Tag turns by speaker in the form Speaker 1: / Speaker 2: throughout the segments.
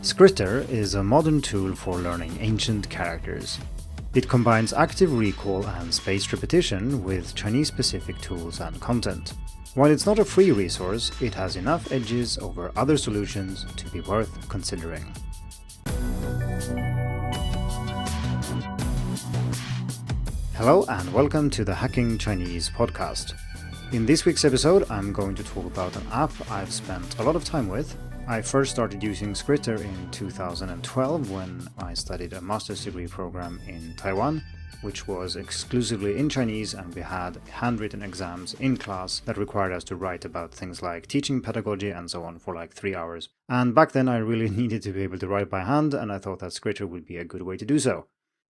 Speaker 1: Skritter is a modern tool for learning ancient characters. It combines active recall and spaced repetition with Chinese-specific tools and content. While it's not a free resource, it has enough edges over other solutions to be worth considering. Hello and welcome to the Hacking Chinese podcast. In this week's episode, I'm going to talk about an app I've spent a lot of time with. I first started using Skritter in 2012 when I studied a master's degree program in Taiwan, which was exclusively in Chinese, and we had handwritten exams in class that required us to write about things like teaching pedagogy and so on for like 3 hours. And back then I really needed to be able to write by hand, and I thought that Skritter would be a good way to do so.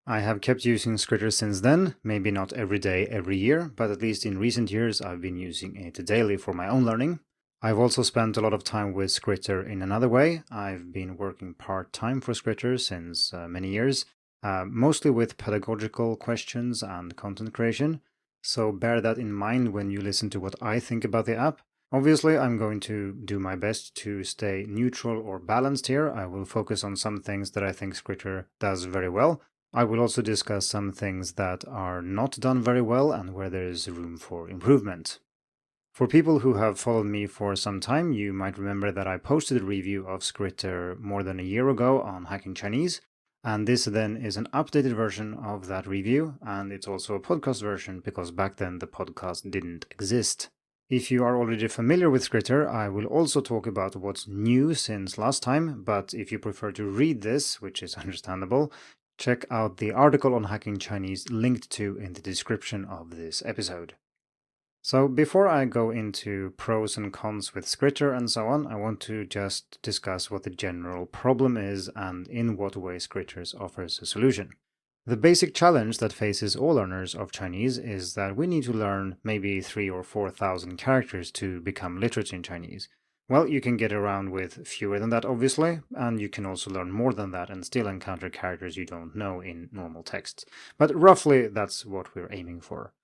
Speaker 1: I have kept using Skritter since then, maybe not every day, every year, but at least in recent years I've been using it daily for my own learning. I've also spent a lot of time with Skritter in another way. I've been working part-time for Skritter since many years, mostly with pedagogical questions and content creation, so bear that in mind when you listen to what I think about the app. Obviously, I'm going to do my best to stay neutral or balanced here. I will focus on some things that I think Skritter does very well. I will also discuss some things that are not done very well and where there is room for improvement. For people who have followed me for some time, you might remember that I posted a review of Skritter more than a year ago on Hacking Chinese, and this then is an updated version of that review, and it's also a podcast version because back then the podcast didn't exist. If you are already familiar with Skritter, I will also talk about what's new since last time, but if you prefer to read this, which is understandable, check out the article on Hacking Chinese linked to in the description of this episode. So before I go into pros and cons with Skritter and so on, I want to just discuss what the general problem is and in what way Skritter offers a solution. The basic challenge that faces all learners of Chinese is that we need to learn maybe 3,000 or 4,000 characters to become literate in Chinese. Well, you can get around with fewer than that, obviously, and you can also learn more than that and still encounter characters you don't know in normal texts. But roughly, that's what we're aiming for.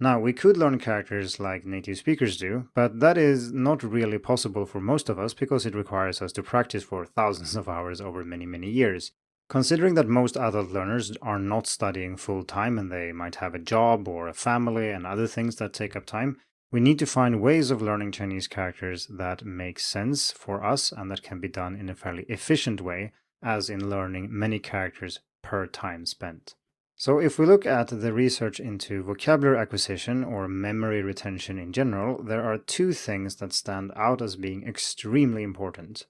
Speaker 1: Now, we could learn characters like native speakers do, but that is not really possible for most of us because it requires us to practice for thousands of hours over many years. Considering that most adult learners are not studying full-time and they might have a job or a family and other things that take up time, we need to find ways of learning Chinese characters that make sense for us and that can be done in a fairly efficient way, as in learning many characters per time spent. So if we look at the research into vocabulary acquisition or memory retention in general, there are two things that stand out as being extremely important.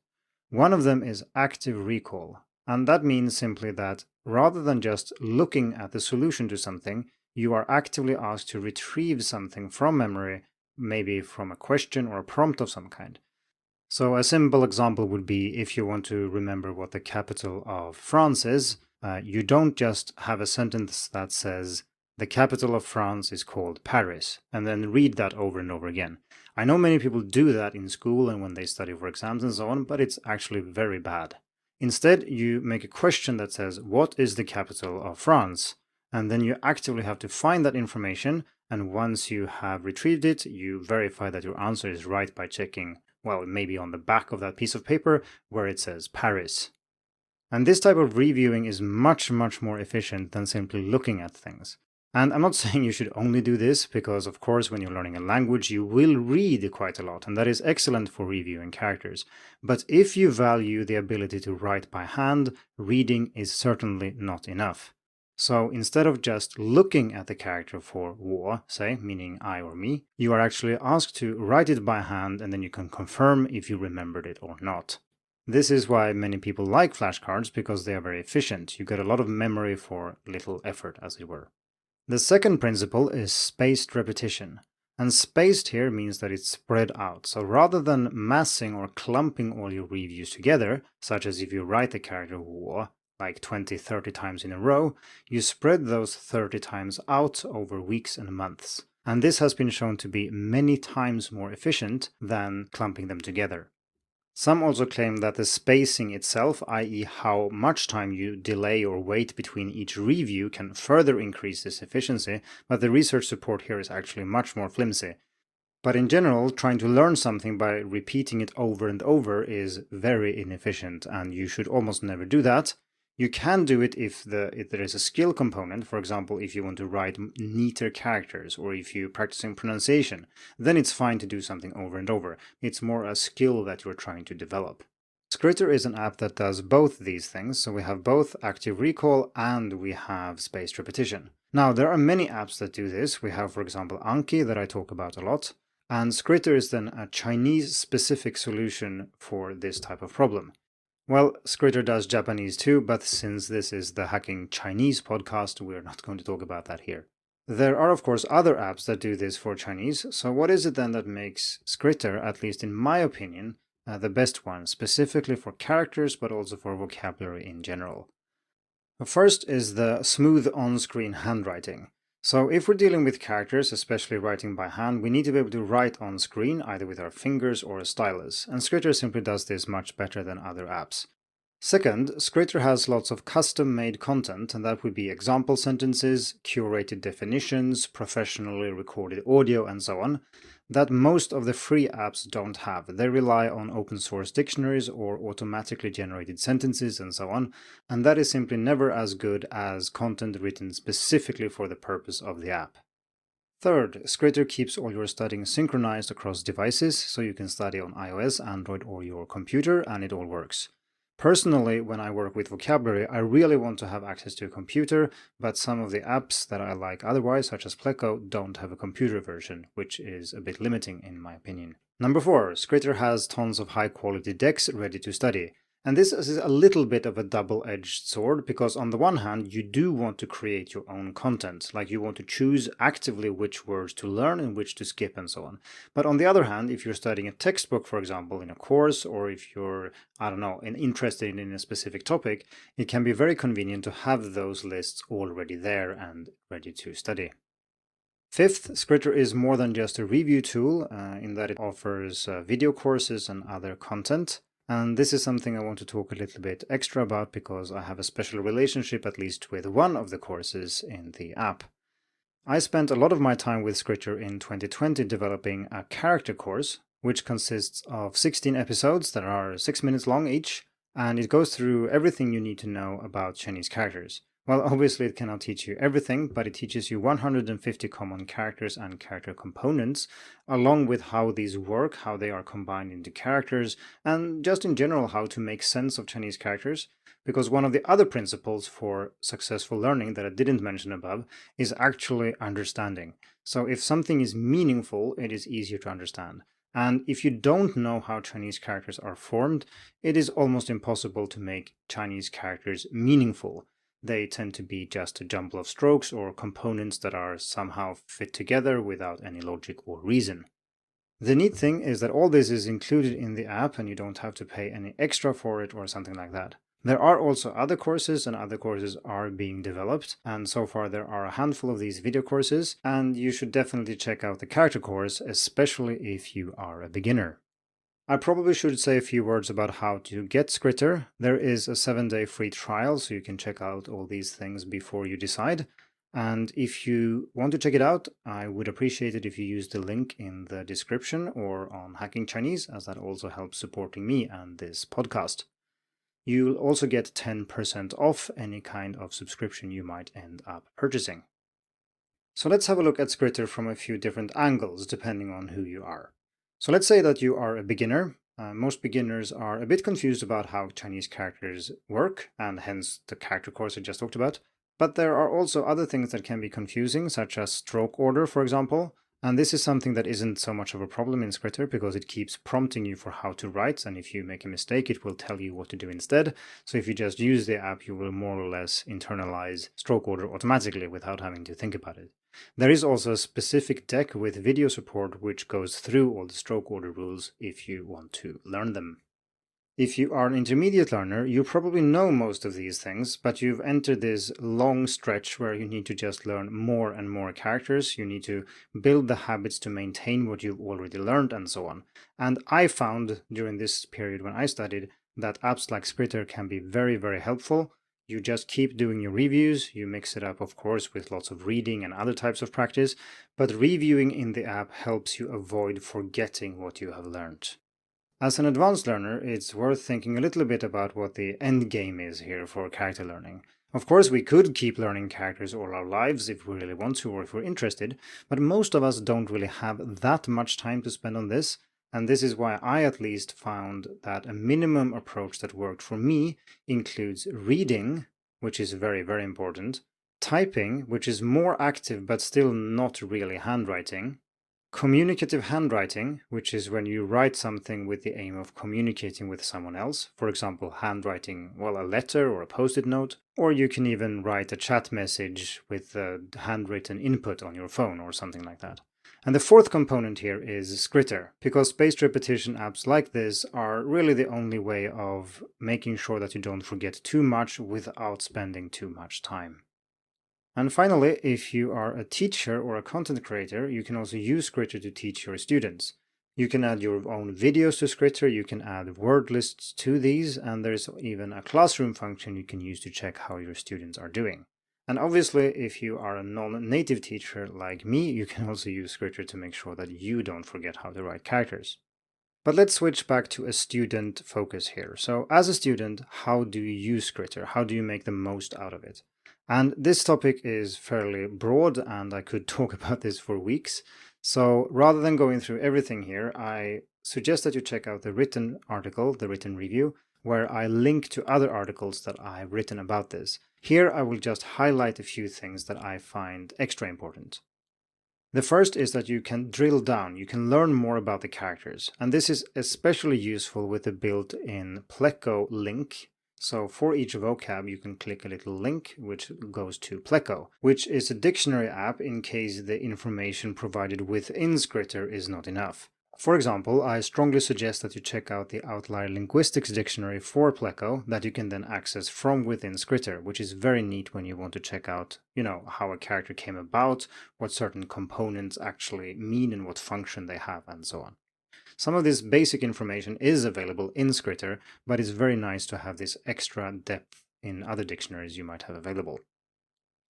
Speaker 1: One of them is active recall, and that means simply that rather than just looking at the solution to something, you are actively asked to retrieve something from memory, maybe from a question or a prompt of some kind. So a simple example would be if you want to remember what the capital of France is, you don't just have a sentence that says, the capital of France is called Paris, and then read that over and over again. I know many people do that in school and when they study for exams and so on, but it's actually very bad. Instead, you make a question that says, what is the capital of France? And then you actively have to find that information, and once you have retrieved it, you verify that your answer is right by checking, well, maybe on the back of that piece of paper where it says Paris. And this type of reviewing is much more efficient than simply looking at things. And I'm not saying you should only do this, because of course when you're learning a language you will read quite a lot, and that is excellent for reviewing characters. But if you value the ability to write by hand, reading is certainly not enough. So instead of just looking at the character for 我, say, meaning I or me, you are actually asked to write it by hand, and then you can confirm if you remembered it or not. This is why many people like flashcards, because they are very efficient. You get a lot of memory for little effort, as it were. The second principle is spaced repetition. And spaced here means that it's spread out. So rather than massing or clumping all your reviews together, such as if you write the character 我 like 20-30 times in a row, you spread those 30 times out over weeks and months. And this has been shown to be many times more efficient than clumping them together. Some also claim that the spacing itself, i.e. how much time you delay or wait between each review, can further increase this efficiency, but the research support here is actually much more flimsy. But in general, trying to learn something by repeating it over and over is very inefficient, and you should almost never do that. You can do it if there is a skill component. For example, if you want to write neater characters, or if you're practicing pronunciation, then it's fine to do something over and over. It's more a skill that you're trying to develop. Skritter is an app that does both these things, so we have both active recall and we have spaced repetition. Now, there are many apps that do this. We have, for example, Anki that I talk about a lot, and Skritter is then a Chinese-specific solution for this type of problem. Well, Skritter does Japanese too, but since this is the Hacking Chinese podcast, we're not going to talk about that here. There are, of course, other apps that do this for Chinese, so what is it then that makes Skritter, at least in my opinion, the best one, specifically for characters, but also for vocabulary in general? First is the smooth on-screen handwriting. So if we're dealing with characters, especially writing by hand, we need to be able to write on screen, either with our fingers or a stylus, and Skritter simply does this much better than other apps. Second, Skritter has lots of custom-made content, and that would be example sentences, curated definitions, professionally recorded audio, and so on, that most of the free apps don't have. They rely on open-source dictionaries or automatically generated sentences and so on, and that is simply never as good as content written specifically for the purpose of the app. Third, Skritter keeps all your studying synchronized across devices, so you can study on iOS, Android, or your computer, and it all works. Personally, when I work with vocabulary, I really want to have access to a computer, but some of the apps that I like otherwise, such as Pleco, don't have a computer version, which is a bit limiting in my opinion. Number 4, Skritter has tons of high-quality decks ready to study. And this is a little bit of a double-edged sword, because on the one hand, you do want to create your own content, like you want to choose actively which words to learn and which to skip and so on. But on the other hand, if you're studying a textbook, for example, in a course, or if you're, interested in a specific topic, it can be very convenient to have those lists already there and ready to study. Fifth, Skritter is more than just a review tool, in that it offers video courses and other content. And this is something I want to talk a little bit extra about because I have a special relationship, at least with one of the courses in the app. I spent a lot of my time with Skritter in 2020 developing a character course, which consists of 16 episodes that are 6 minutes long each, and it goes through everything you need to know about Chinese characters. Well, obviously it cannot teach you everything, but it teaches you 150 common characters and character components, along with how these work, how they are combined into characters, and just in general how to make sense of Chinese characters. Because one of the other principles for successful learning that I didn't mention above is actually understanding. So if something is meaningful, it is easier to understand. And if you don't know how Chinese characters are formed, it is almost impossible to make Chinese characters meaningful. They tend to be just a jumble of strokes or components that are somehow fit together without any logic or reason. The neat thing is that all this is included in the app and you don't have to pay any extra for it or something like that. There are also other courses, and other courses are being developed, and so far there are a handful of these video courses, and you should definitely check out the character course, especially if you are a beginner. I probably should say a few words about how to get Skritter. There is a 7-day free trial, so you can check out all these things before you decide. And if you want to check it out, I would appreciate it if you use the link in the description or on Hacking Chinese, as that also helps supporting me and this podcast. You'll also get 10% off any kind of subscription you might end up purchasing. So let's have a look at Skritter from a few different angles, depending on who you are. So let's say that you are a beginner. Most beginners are a bit confused about how Chinese characters work, and hence the character course I just talked about. But there are also other things that can be confusing, such as stroke order, for example. And this is something that isn't so much of a problem in Skritter because it keeps prompting you for how to write, and if you make a mistake, it will tell you what to do instead. So if you just use the app, you will more or less internalize stroke order automatically without having to think about it. There is also a specific deck with video support which goes through all the stroke order rules if you want to learn them. If you are an intermediate learner, you probably know most of these things, but you've entered this long stretch where you need to just learn more and more characters, you need to build the habits to maintain what you've already learned, and so on. And I found during this period when I studied that apps like Skritter can be very, very helpful. You just keep doing your reviews. You mix it up, of course, with lots of reading and other types of practice, but reviewing in the app helps you avoid forgetting what you have learned. As an advanced learner, it's worth thinking a little bit about what the end game is here for character learning. Of course, we could keep learning characters all our lives if we really want to or if we're interested, but most of us don't really have that much time to spend on this, and this is why I at least found that a minimum approach that worked for me includes reading, which is very, very important, typing, which is more active but still not really handwriting, communicative handwriting, which is when you write something with the aim of communicating with someone else, for example, handwriting, well, a letter or a post-it note, or you can even write a chat message with a handwritten input on your phone or something like that. And the fourth component here is Skritter, because spaced repetition apps like this are really the only way of making sure that you don't forget too much without spending too much time. And finally, if you are a teacher or a content creator, you can also use Skritter to teach your students. You can add your own videos to Skritter, you can add word lists to these, and there's even a classroom function you can use to check how your students are doing. And obviously, if you are a non-native teacher like me, you can also use Skritter to make sure that you don't forget how to write characters. But let's switch back to a student focus here. So as a student, how do you use Skritter? How do you make the most out of it? And this topic is fairly broad, and I could talk about this for weeks. So rather than going through everything here, I suggest that you check out the written article, the written review, where I link to other articles that I've written about this. Here I will just highlight a few things that I find extra important. The first is that you can drill down, you can learn more about the characters, and this is especially useful with the built-in Pleco link. So for each vocab you can click a little link which goes to Pleco, which is a dictionary app in case the information provided within Skritter is not enough. For example, I strongly suggest that you check out the Outlier Linguistics Dictionary for Pleco that you can then access from within Skritter, which is very neat when you want to check out, how a character came about, what certain components actually mean and what function they have, and so on. Some of this basic information is available in Skritter, but it's very nice to have this extra depth in other dictionaries you might have available.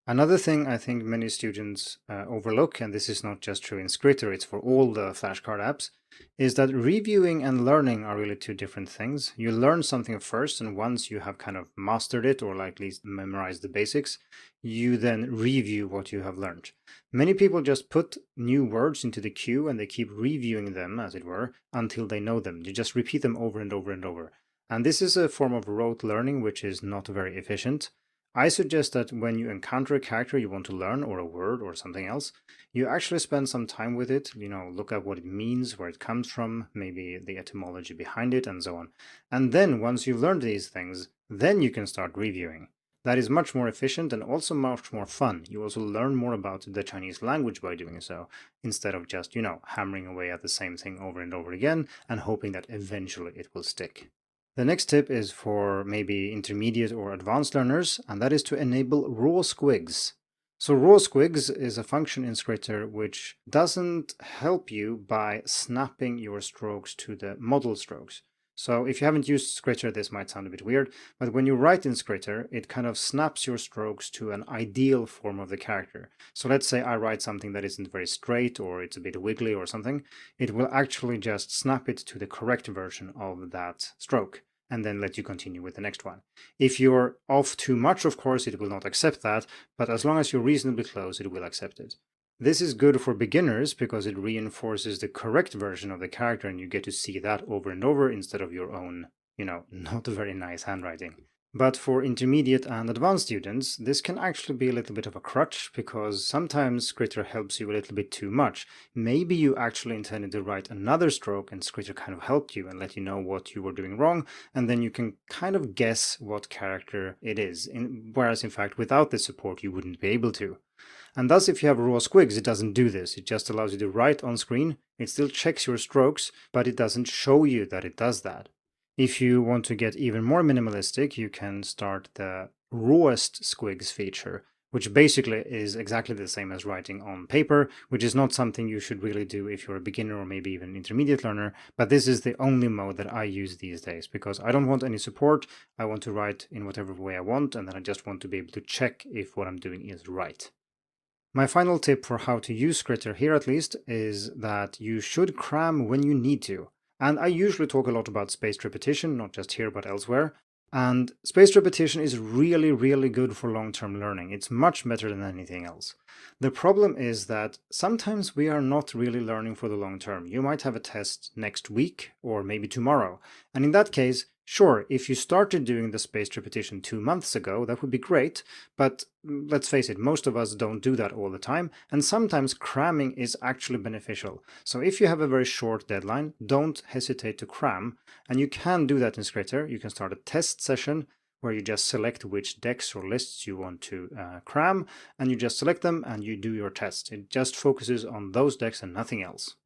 Speaker 1: Another thing I think many students overlook, and this is not just true in Skritter, it's for all the flashcard apps, is that reviewing and learning are really two different things. You learn something first, and once you have kind of mastered it, or at least memorized the basics, you then review what you have learned. Many people just put new words into the queue and they keep reviewing them, as it were, until they know them. You just repeat them over and over and over. And this is a form of rote learning which is not very efficient. I suggest that when you encounter a character you want to learn, or a word or something else, you actually spend some time with it, look at what it means, where it comes from, maybe the etymology behind it, and so on. And then once you've learned these things, then you can start reviewing. That is much more efficient and also much more fun. You also learn more about the Chinese language by doing so, instead of just, hammering away at the same thing over and over again and hoping that eventually it will stick. The next tip is for maybe intermediate or advanced learners, and that is to enable Raw Squigs. So Raw Squigs is a function in Skritter which doesn't help you by snapping your strokes to the model strokes. So if you haven't used Skritter, this might sound a bit weird, but when you write in Skritter, it kind of snaps your strokes to an ideal form of the character. So let's say I write something that isn't very straight, or it's a bit wiggly or something, it will actually just snap it to the correct version of that stroke, and then let you continue with the next one. If you're off too much, of course, it will not accept that, but as long as you're reasonably close, it will accept it. This is good for beginners because it reinforces the correct version of the character and you get to see that over and over instead of your own, not very nice handwriting. But for intermediate and advanced students, this can actually be a little bit of a crutch because sometimes Skritter helps you a little bit too much. Maybe you actually intended to write another stroke and Skritter kind of helped you and let you know what you were doing wrong, and then you can kind of guess what character it is, whereas in fact without this support you wouldn't be able to. And thus if you have Raw Squigs, it doesn't do this. It just allows you to write on screen. It still checks your strokes, but it doesn't show you that it does that. If you want to get even more minimalistic, you can start the Rawest Squigs feature, which basically is exactly the same as writing on paper, which is not something you should really do if you're a beginner or maybe even intermediate learner. But this is the only mode that I use these days because I don't want any support. I want to write in whatever way I want, and then I just want to be able to check if what I'm doing is right. My final tip for how to use Skritter here at least is that you should cram when you need to. And I usually talk a lot about spaced repetition, not just here but elsewhere. And spaced repetition is really, really good for long-term learning. It's much better than anything else. The problem is that sometimes we are not really learning for the long term. You might have a test next week or maybe tomorrow. And in that case, sure, if you started doing the spaced repetition 2 months ago, that would be great, but let's face it, most of us don't do that all the time, and sometimes cramming is actually beneficial. So if you have a very short deadline, don't hesitate to cram, and you can do that in Skritter. You can start a test session where you just select which decks or lists you want to cram, and you just select them and you do your test. It just focuses on those decks and nothing else.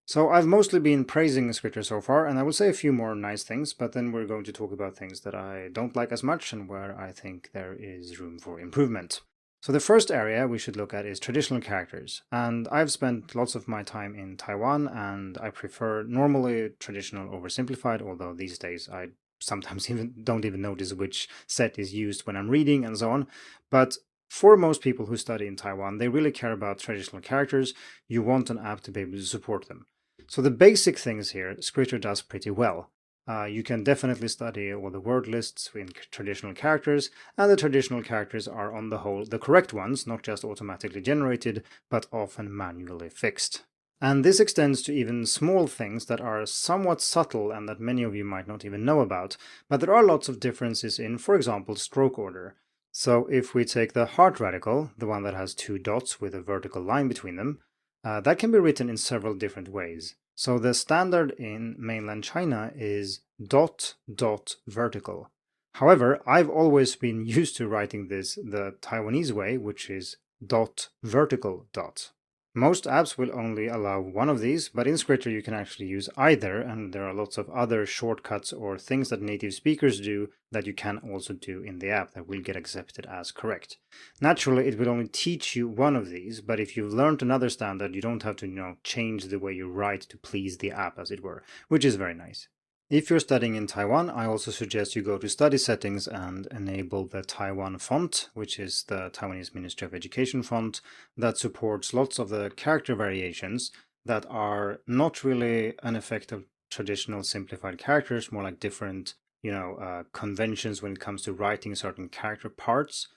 Speaker 1: So I've mostly been praising Skritter so far, and I will say a few more nice things, but then we're going to talk about things that I don't like as much and where I think there is room for improvement. So the first area we should look at is traditional characters, and I've spent lots of my time in Taiwan, and I prefer normally traditional over simplified, although these days I sometimes don't even notice which set is used when I'm reading and so on. But for most people who study in Taiwan, they really care about traditional characters. You want an app to be able to support them. So the basic things here, Skritter does pretty well. You can definitely study all the word lists in traditional characters, and the traditional characters are on the whole the correct ones, not just automatically generated, but often manually fixed. And this extends to even small things that are somewhat subtle and that many of you might not even know about, but there are lots of differences in, for example, stroke order. So if we take the heart radical, the one that has 2 dots with a vertical line between them, that can be written in several different ways. So the standard in mainland China is dot dot vertical. However, I've always been used to writing this the Taiwanese way, which is dot vertical dot. Most apps will only allow one of these, but in Skritter you can actually use either, and there are lots of other shortcuts or things that native speakers do that you can also do in the app that will get accepted as correct. Naturally, it will only teach you one of these, but if you've learned another standard, you don't have to, change the way you write to please the app, as it were, which is very nice. If you're studying in Taiwan, I also suggest you go to Study Settings and enable the Taiwan font, which is the Taiwanese Ministry of Education font that supports lots of the character variations that are not really an effect of traditional simplified characters, more like different, conventions when it comes to writing certain character parts.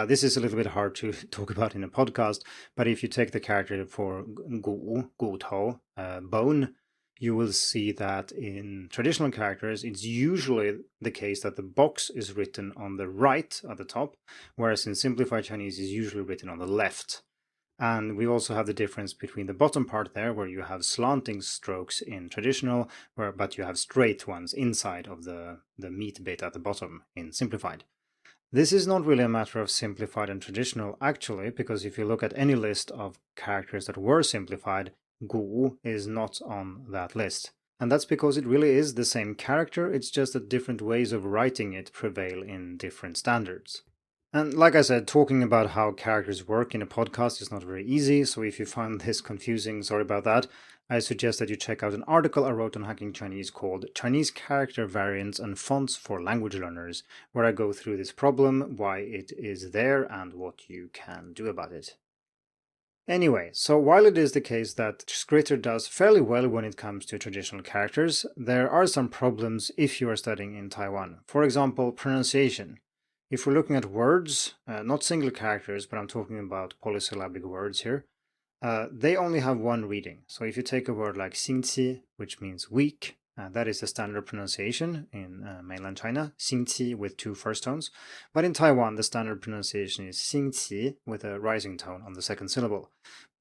Speaker 1: This is a little bit hard to talk about in a podcast, but if you take the character for gu, tou, bone, you will see that in traditional characters, it's usually the case that the box is written on the right at the top, whereas in simplified Chinese is usually written on the left. And we also have the difference between the bottom part there, where you have slanting strokes in traditional, but you have straight ones inside of the meat bit at the bottom in simplified. This is not really a matter of simplified and traditional, actually, because if you look at any list of characters that were simplified, gu is not on that list. And that's because it really is the same character, it's just that different ways of writing it prevail in different standards. And like I said, talking about how characters work in a podcast is not very easy, so if you find this confusing, sorry about that. I suggest that you check out an article I wrote on Hacking Chinese called Chinese Character Variants and Fonts for Language Learners, where I go through this problem, why it is there, and what you can do about it. Anyway, so while it is the case that Skritter does fairly well when it comes to traditional characters, there are some problems if you are studying in Taiwan. For example, pronunciation. If we're looking at words, not single characters, but I'm talking about polysyllabic words here, they only have one reading. So if you take a word like 星期, which means week, that is the standard pronunciation in mainland China, 星期 with 2 first tones. But in Taiwan, the standard pronunciation is 星期 with a rising tone on the second syllable.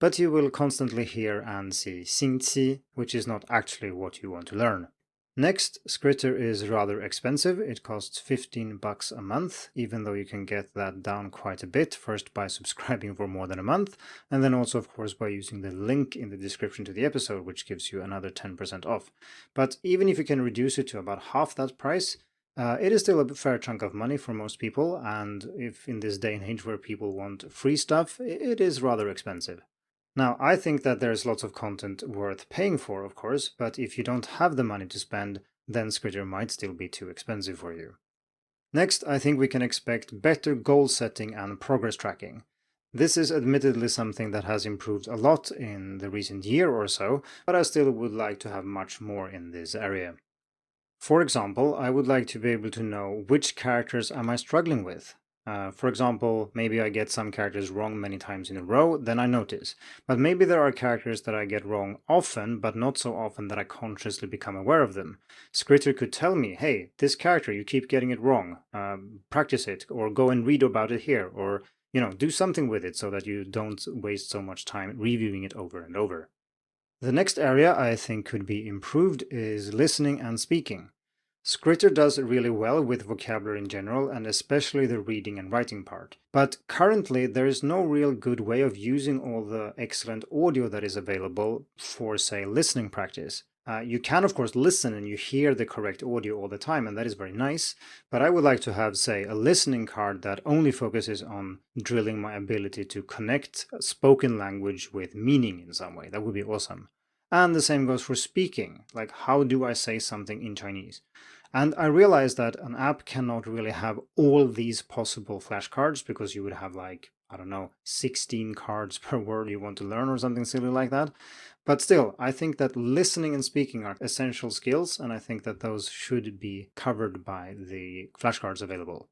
Speaker 1: But you will constantly hear and see 星期, which is not actually what you want to learn. Next, Skritter is rather expensive. It costs $15 a month, even though you can get that down quite a bit, first by subscribing for more than a month, and then also, of course, by using the link in the description to the episode, which gives you another 10% off. But even if you can reduce it to about half that price, It is still a fair chunk of money for most people, and if in this day and age where people want free stuff, it is rather expensive. Now, I think that there's lots of content worth paying for, of course, but if you don't have the money to spend, then Skritter might still be too expensive for you. Next, I think we can expect better goal setting and progress tracking. This is admittedly something that has improved a lot in the recent year or so, but I still would like to have much more in this area. For example, I would like to be able to know which characters am I struggling with. For example, maybe I get some characters wrong many times in a row, then I notice. But maybe there are characters that I get wrong often, but not so often that I consciously become aware of them. Skritter could tell me, hey, this character, you keep getting it wrong. Practice it, or go and read about it here, or do something with it so that you don't waste so much time reviewing it over and over. The next area I think could be improved is listening and speaking. Skritter does really well with vocabulary in general, and especially the reading and writing part. But currently there is no real good way of using all the excellent audio that is available for, say, listening practice. You can of course listen and you hear the correct audio all the time, and that is very nice, but I would like to have, say, a listening card that only focuses on drilling my ability to connect spoken language with meaning in some way. That would be awesome. And the same goes for speaking, like how do I say something in Chinese? And I realized that an app cannot really have all these possible flashcards because you would have 16 cards per word you want to learn or something silly like that. But still, I think that listening and speaking are essential skills, and I think that those should be covered by the flashcards available.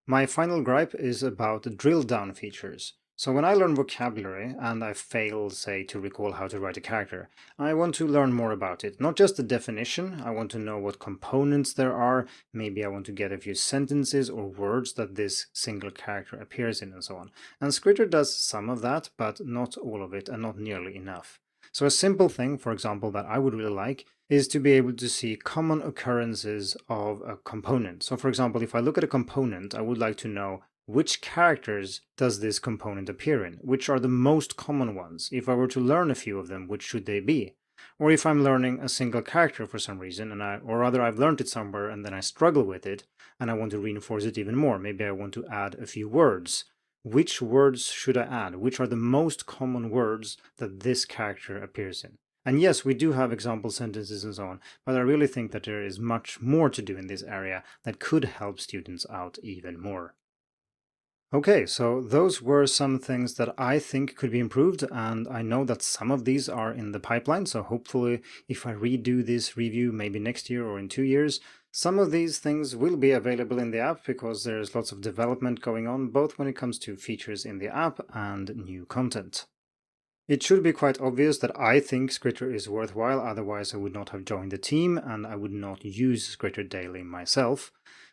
Speaker 1: My final gripe is about drill down features. So when I learn vocabulary and I fail, say, to recall how to write a character, I want to learn more about it. Not just the definition, I want to know what components there are, maybe I want to get a few sentences or words that this single character appears in and so on. And Skritter does some of that, but not all of it and not nearly enough. So a simple thing, for example, that I would really like is to be able to see common occurrences of a component. So for example, if I look at a component, I would like to know which characters does this component appear in? Which are the most common ones? If I were to learn a few of them, which should they be? Or if I'm learning a single character for some reason, or rather I've learned it somewhere and then I struggle with it, and I want to reinforce it even more. Maybe I want to add a few words. Which words should I add? Which are the most common words that this character appears in? And yes, we do have example sentences and so on, but I really think that there is much more to do in this area that could help students out even more. Okay, so those were some things that I think could be improved, and I know that some of these are in the pipeline, so hopefully if I redo this review maybe next year or in 2 years, some of these things will be available in the app because there's lots of development going on, both when it comes to features in the app and new content. It should be quite obvious that I think Skritter is worthwhile, otherwise I would not have joined the team and I would not use Skritter daily myself.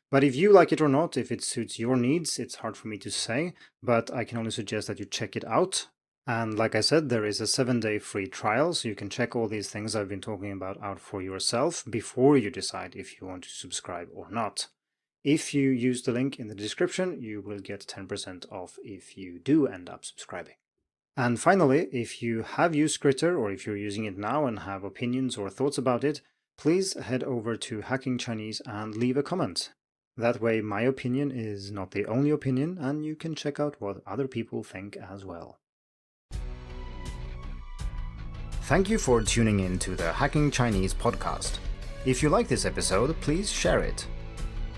Speaker 1: But if you like it or not, if it suits your needs, it's hard for me to say, but I can only suggest that you check it out. And like I said, there is a 7-day free trial, so you can check all these things I've been talking about out for yourself before you decide if you want to subscribe or not. If you use the link in the description, you will get 10% off if you do end up subscribing. And finally, if you have used Skritter or if you're using it now and have opinions or thoughts about it, please head over to Hacking Chinese and leave a comment. That way my opinion is not the only opinion and you can check out what other people think as well. Thank you for tuning in to the Hacking Chinese podcast. If you like this episode, please share it.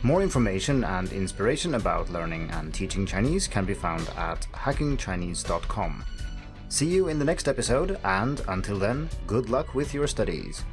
Speaker 1: More information and inspiration about learning and teaching Chinese can be found at hackingchinese.com. See you in the next episode, and until then, good luck with your studies.